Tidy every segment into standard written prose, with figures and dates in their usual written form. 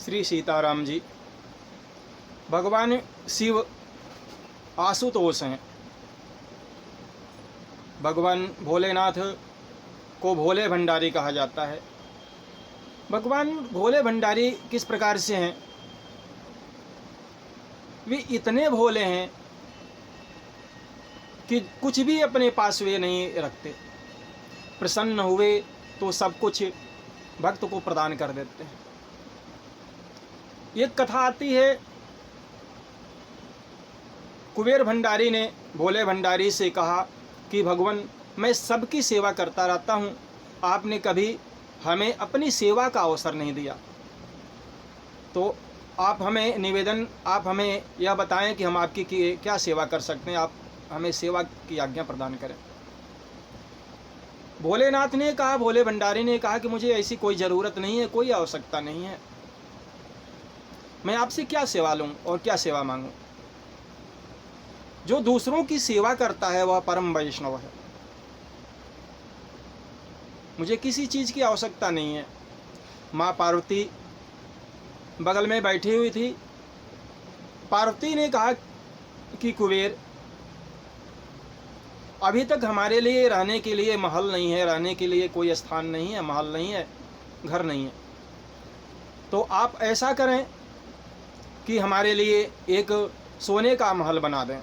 श्री सीताराम जी। भगवान शिव आशुतोष हैं। भगवान भोलेनाथ को भोले भंडारी कहा जाता है। भगवान भोले भंडारी किस प्रकार से हैं? वे इतने भोले हैं कि कुछ भी अपने पास वे नहीं रखते। प्रसन्न हुए तो सब कुछ भक्त को प्रदान कर देते हैं। एक कथा आती है, कुबेर भंडारी ने भोले भंडारी से कहा कि भगवान, मैं सबकी सेवा करता रहता हूँ, आपने कभी हमें अपनी सेवा का अवसर नहीं दिया, तो आप हमें यह बताएं कि हम आपकी क्या सेवा कर सकते हैं, आप हमें सेवा की आज्ञा प्रदान करें। भोलेनाथ ने कहा, भोले भंडारी ने कहा कि मुझे ऐसी कोई ज़रूरत नहीं है, कोई आवश्यकता नहीं है, मैं आपसे क्या सेवा लूँ और क्या सेवा मांगूँ। जो दूसरों की सेवा करता है वह परम वैष्णव है, मुझे किसी चीज़ की आवश्यकता नहीं है। माँ पार्वती बगल में बैठी हुई थी। पार्वती ने कहा कि कुबेर, अभी तक हमारे लिए रहने के लिए महल नहीं है, रहने के लिए कोई स्थान नहीं है, महल नहीं है, घर नहीं है, तो आप ऐसा करें कि हमारे लिए एक सोने का महल बना दें।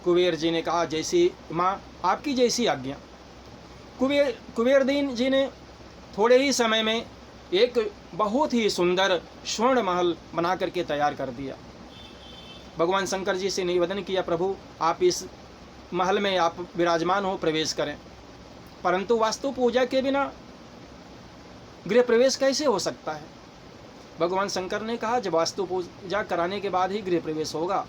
कुबेर जी ने कहा, जैसी माँ आपकी जैसी आज्ञा। कुबेर जी ने थोड़े ही समय में एक बहुत ही सुंदर स्वर्ण महल बना करके तैयार कर दिया। भगवान शंकर जी से निवेदन किया, प्रभु आप इस महल में आप विराजमान हो, प्रवेश करें। परंतु वास्तु पूजा के बिना गृह प्रवेश कैसे हो सकता है? भगवान शंकर ने कहा, जब वास्तु पूजा कराने के बाद ही गृह प्रवेश होगा।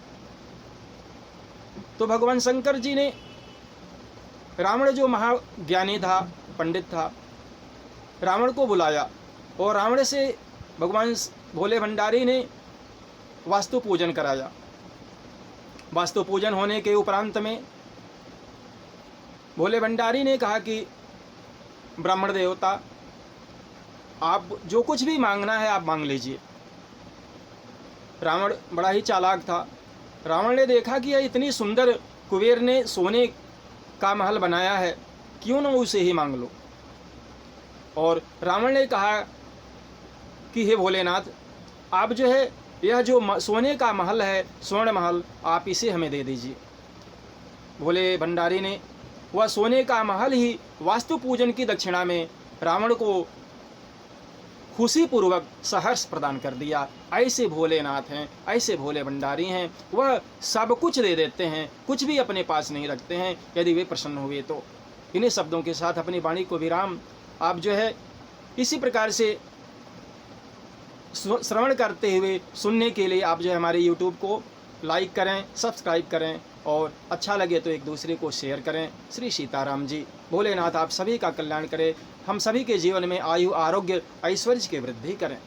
तो भगवान शंकर जी ने रावण, जो महाज्ञानी था, पंडित था, रावण को बुलाया और रावण से भगवान भोले भंडारी ने वास्तु पूजन कराया। वास्तु पूजन होने के उपरांत में भोले भंडारी ने कहा कि ब्राह्मण देवता, आप जो कुछ भी मांगना है आप मांग लीजिए। रावण बड़ा ही चालाक था। रावण ने देखा कि यह इतनी सुंदर कुबेर ने सोने का महल बनाया है, क्यों न उसे ही मांग लो। और रावण ने कहा कि हे भोलेनाथ, आप जो है यह जो सोने का महल है, स्वर्ण महल, आप इसे हमें दे दीजिए। भोले भंडारी ने वह सोने का महल ही वास्तु पूजन की दक्षिणा में रावण को खुशीपूर्वक सहर्ष प्रदान कर दिया। ऐसे भोलेनाथ हैं, ऐसे भोले भंडारी हैं, वह सब कुछ दे देते हैं, कुछ भी अपने पास नहीं रखते हैं, यदि वे प्रसन्न हुए तो। इन्हीं शब्दों के साथ अपनी वाणी को विराम। आप जो है इसी प्रकार से श्रवण करते हुए सुनने के लिए आप जो है हमारे YouTube को लाइक करें, सब्सक्राइब करें और अच्छा लगे तो एक दूसरे को शेयर करें। श्री सीताराम जी। भोलेनाथ आप सभी का कल्याण करें, हम सभी के जीवन में आयु, आरोग्य, ऐश्वर्य की वृद्धि करें।